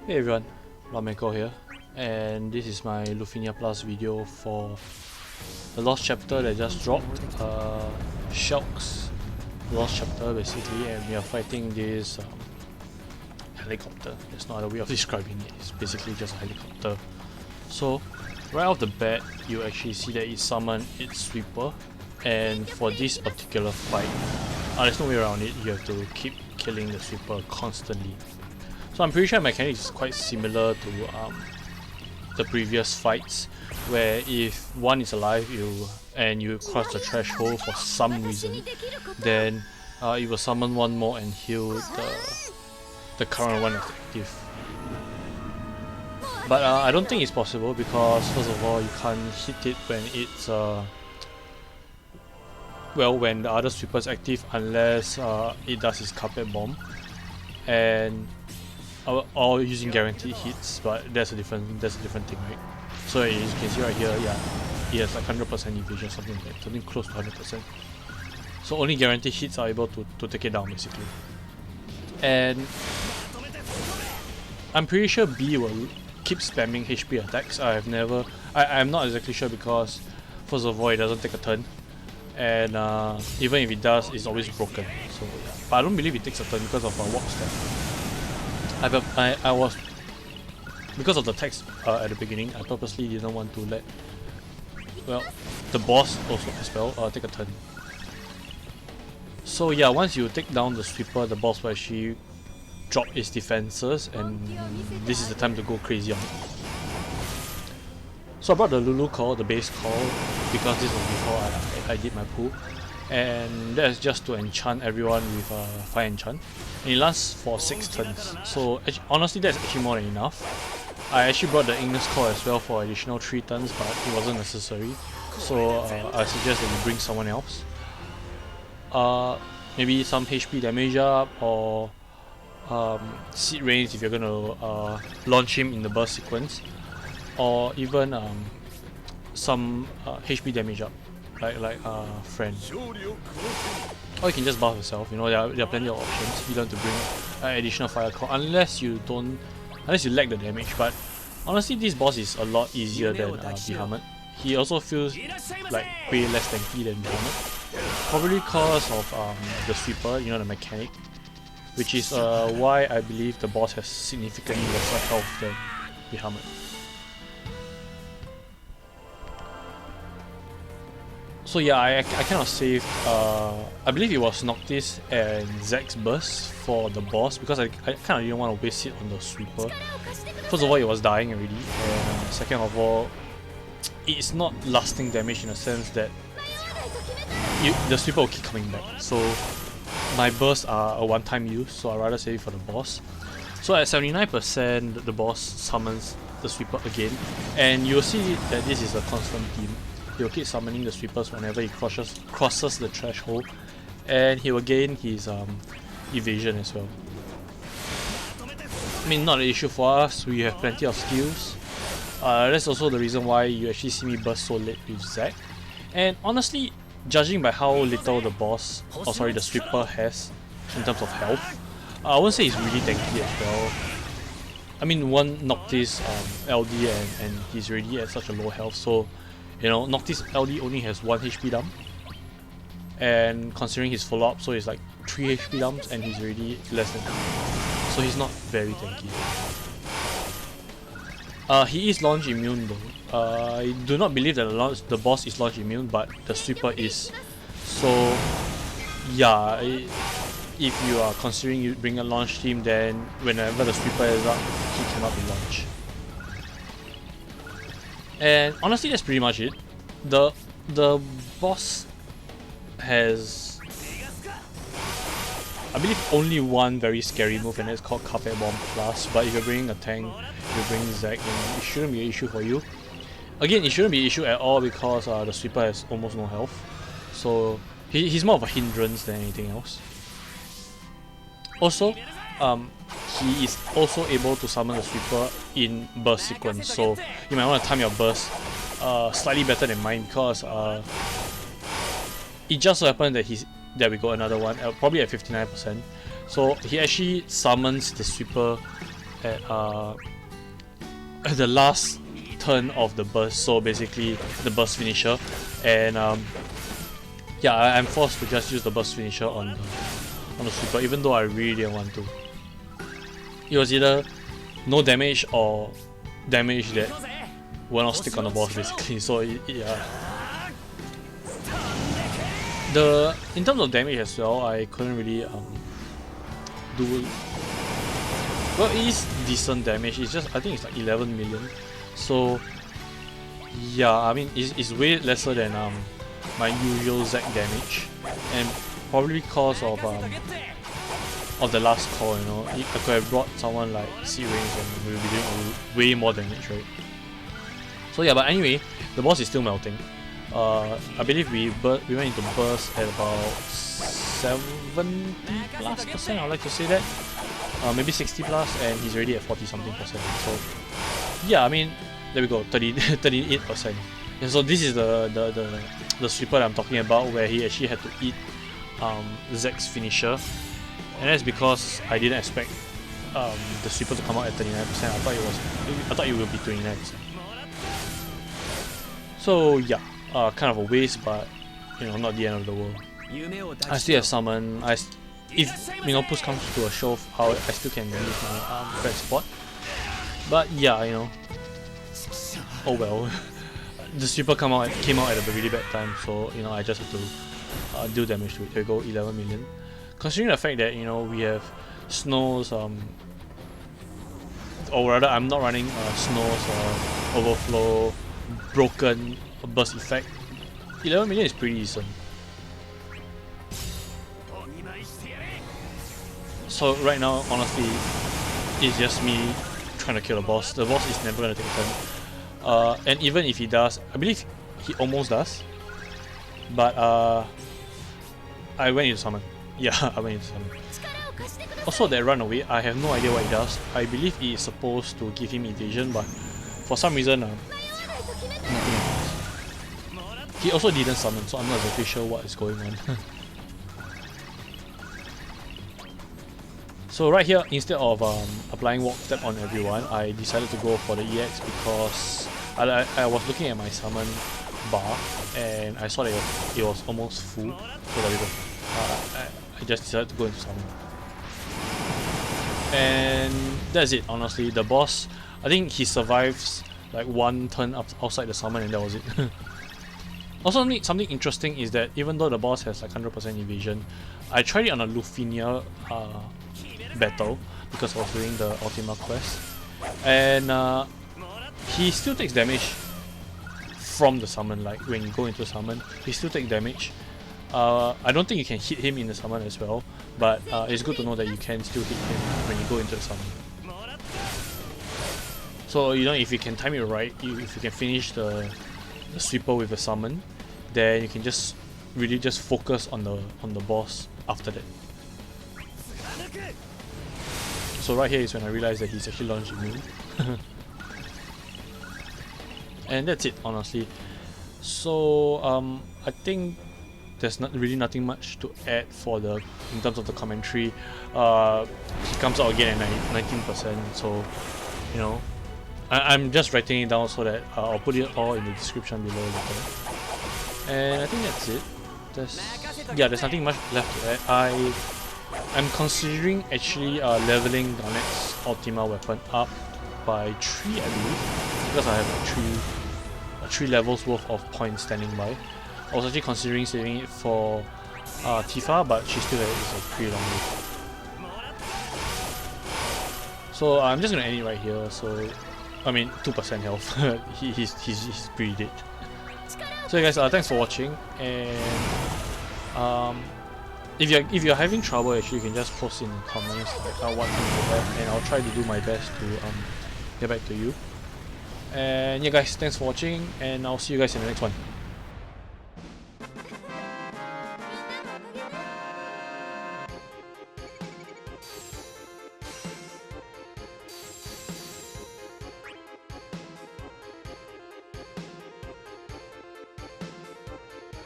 Hey everyone, bloodmako here, and this is my Lufenia Plus video for the Lost Chapter that just dropped. Shelke's Lost Chapter basically, and we are fighting this helicopter. There's no other way of describing it, it's basically just a helicopter. So, right off the bat, you actually see that it summoned its sweeper, and for this particular fight, there's no way around it, you have to keep killing the sweeper constantly. So I'm pretty sure the mechanic is quite similar to the previous fights, where if one is alive and you cross the threshold for some reason, then it will summon one more and heal the current one active. But I don't think it's possible because first of all you can't hit it when it's when the other sweeper is active unless it does its carpet bomb, and or using guaranteed hits, but that's a different thing, right? So as you can see right here, yeah, it has like 100% evasion, something like that, something close to 100%. So only guaranteed hits are able to take it down basically. And I'm pretty sure B will keep spamming HP attacks. I'm not exactly sure because first of all it doesn't take a turn, and even if it does, it's always broken. So yeah. But I don't believe it takes a turn because of warp step. I was, because of the text at the beginning, I purposely didn't want to let, the boss also as well take a turn. So yeah, once you take down the sweeper, the boss will actually drop its defenses, and this is the time to go crazy on it. So I brought the Lulu call, the base call, because this was before I did my pool, and that's just to enchant everyone with fire enchant, and it lasts for 6 turns. So honestly, that's actually more than enough. I actually brought the Ignis call as well for additional 3 turns, but it wasn't necessary. So I suggest that you bring someone else. Maybe some HP damage up, or seed range if you're gonna launch him in the burst sequence, or even some HP damage up, like friend. Or you can just buff yourself. You know, there are plenty of options. You don't have to bring additional fire call unless you lack the damage. But honestly, this boss is a lot easier than Brv. He also feels like way less tanky than Brv, probably because of the sweeper, you know, the mechanic, which is why I believe the boss has significantly lesser health than Brv. So yeah, I kind of saved, I believe it was Noctis and Zack's burst for the boss, because I kind of didn't want to waste it on the sweeper. First of all, it was dying already, and second of all, it's not lasting damage in the sense that the sweeper will keep coming back. So my bursts are a one-time use, so I'd rather save it for the boss. So at 79%, the boss summons the sweeper again, and you'll see that this is a constant theme. He'll keep summoning the sweepers whenever he crosses the threshold, and he will gain his evasion as well. I mean, not an issue for us, we have plenty of skills. That's also the reason why you actually see me burst so late with Zack. And honestly, judging by how little the sweeper has in terms of health, I wouldn't say he's really tanky as well. I mean, one Noctis LD and he's already at such a low health, so you know, Noctis LD only has 1 HP dump, and considering his follow-up, so it's like 3 HP dumps, and he's already less than 2. So he's not very tanky. He is launch immune though. I do not believe that the boss is launch immune, but the sweeper is. So yeah, if you are considering you bring a launch team, then whenever the sweeper is up, he cannot be launched. And honestly, that's pretty much it. The boss has, I believe, only one very scary move, and it's called Carpet Bomb Plus. But if you're bringing a tank, if you're bringing Zack, then it shouldn't be an issue for you. Again, it shouldn't be an issue at all because the sweeper has almost no health. So he's more of a hindrance than anything else. Also, he is also able to summon the sweeper in burst sequence, so you might want to time your burst slightly better than mine, because it just so happened that there we go, another one, probably at 59%. So he actually summons the sweeper at the last turn of the burst, so basically the burst finisher, and yeah, I'm forced to just use the burst finisher on the sweeper, even though I really didn't want to. It was either no damage or damage that will not stick on the boss, basically. So yeah. In terms of damage as well, I couldn't really do. Well, it is decent damage. It's just, I think it's like 11 million. So yeah, I mean it's way lesser than my usual Zac damage, and probably because of the last call, you know. I could have brought someone like C-Range and we will be doing way more damage, right? So yeah, but anyway, the boss is still melting. I believe we went into burst at about 70+%, I'd like to say that. Maybe 60+, and he's already at 40-something%. So yeah, I mean, there we go, 38%. And so this is the sweeper that I'm talking about, where he actually had to eat Zac's finisher, and that's because I didn't expect the sweeper to come out at 39%. I thought it would be 29%. So yeah, kind of a waste, but you know, not the end of the world. I still have summon. If you know, push comes to a shove, I still can use my red spot. But yeah, you know, oh well. The sweeper came out at a really bad time, so you know, I just have to deal damage to it. There we go, 11 million. Considering the fact that, you know, we have Snow's or rather I'm not running Snow's overflow, broken burst effect, 11 million is pretty decent. So right now, honestly, it's just me trying to kill the boss. The boss is never gonna take a turn. And even if he does, I believe he almost does. But I went into summon. Yeah, I went into summon. Also, that run away, I have no idea what it does. I believe it is supposed to give him evasion, but for some reason, nothing happens. He also didn't summon, so I'm not exactly sure what is going on. So right here, instead of applying walk step on everyone, I decided to go for the EX because I was looking at my summon bar and I saw that it was almost full. So there we go. I just decided to go into summon. And that's it, honestly. The boss, I think he survives like one turn outside the summon and that was it. Also, something interesting is that even though the boss has like 100% evasion, I tried it on a Lufenia battle because I was doing the Ultima quest, and he still takes damage from the summon. Like when you go into summon, he still takes damage. I don't think you can hit him in the summon as well, but it's good to know that you can still hit him when you go into the summon. So you know, if you can time it right, if you can finish the sweeper with a summon, then you can just really just focus on the boss after that. So right here is when I realized that he's actually launched immune. And that's it, honestly. So I think there's really nothing much to add in terms of the commentary. He comes out again at 19%, so you know, I'm just writing it down so that I'll put it all in the description below later. And I think that's it. There's nothing much left to add. I'm considering actually leveling Garnet's Ultima weapon up by 3, I believe, because I have like 3 levels worth of points standing by. I was actually considering saving it for Tifa, but she still has a pretty long way. So I'm just gonna end it right here. So I mean, 2% health. he's pretty dead. So guys, thanks for watching, and if you're having trouble, actually, you can just post in the comments like what you have, and I'll try to do my best to get back to you. And yeah guys, thanks for watching, and I'll see you guys in the next one.